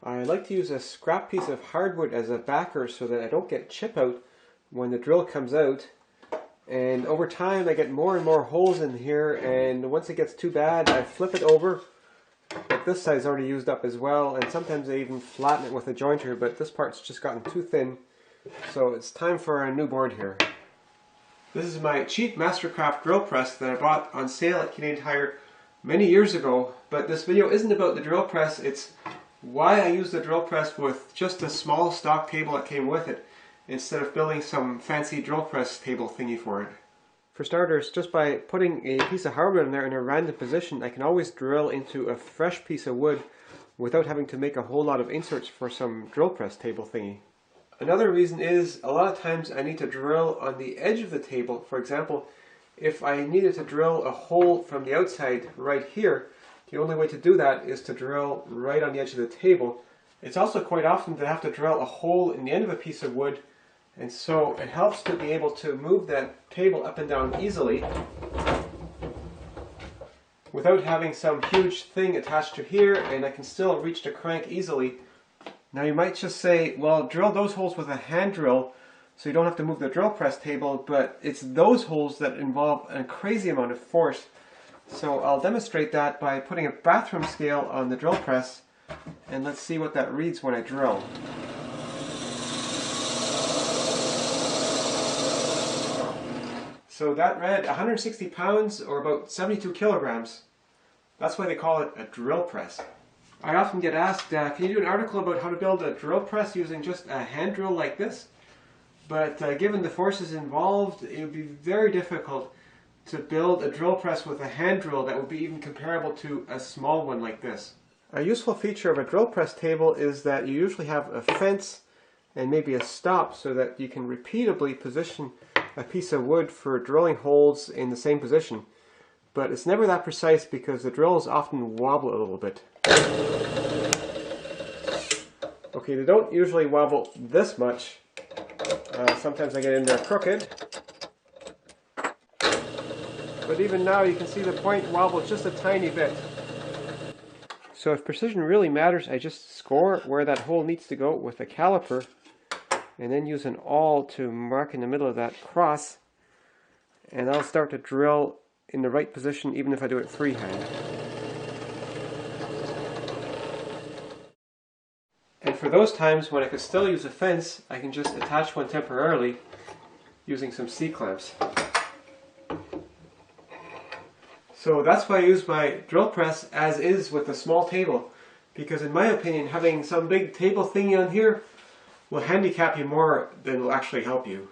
I like to use a scrap piece of hardwood as a backer so that I don't get chip out when the drill comes out. And over time I get more and more holes in here, and once it gets too bad I flip it over. But this side's already used up as well, and sometimes I even flatten it with a jointer, but this part's just gotten too thin. So it's time for a new board here. This is my cheap Mastercraft drill press that I bought on sale at Canadian Tire many years ago. But this video isn't about the drill press, it's why I use the drill press with just a small stock table that came with it, instead of building some fancy drill press table thingy for it. For starters, just by putting a piece of hardwood in there in a random position, I can always drill into a fresh piece of wood without having to make a whole lot of inserts for some drill press table thingy. Another reason is, a lot of times I need to drill on the edge of the table. For example, if I needed to drill a hole from the outside right here, the only way to do that is to drill right on the edge of the table. It's also quite often that I have to drill a hole in the end of a piece of wood, and so it helps to be able to move that table up and down easily without having some huge thing attached to here, and I can still reach the crank easily. Now you might just say, well, drill those holes with a hand drill so you don't have to move the drill press table, but it's those holes that involve a crazy amount of force. So I'll demonstrate that by putting a bathroom scale on the drill press, and let's see what that reads when I drill. So that read 160 pounds, or about 72 kilograms. That's why they call it a drill press. I often get asked, can you do an article about how to build a drill press using just a hand drill like this? But given the forces involved, it would be very difficult to build a drill press with a hand drill that would be even comparable to a small one like this. A useful feature of a drill press table is that you usually have a fence and maybe a stop so that you can repeatedly position a piece of wood for drilling holes in the same position. But it's never that precise because the drills often wobble a little bit. Okay, they don't usually wobble this much. Sometimes I get in there crooked. But even now you can see the point wobble just a tiny bit. So if precision really matters, I just score where that hole needs to go with a caliper, and then use an awl to mark in the middle of that cross, and I'll start to drill in the right position even if I do it freehand. And for those times when I could still use a fence, I can just attach one temporarily using some C-clamps. So that's why I use my drill press as is with a small table, because in my opinion having some big table thingy on here will handicap you more than will actually help you.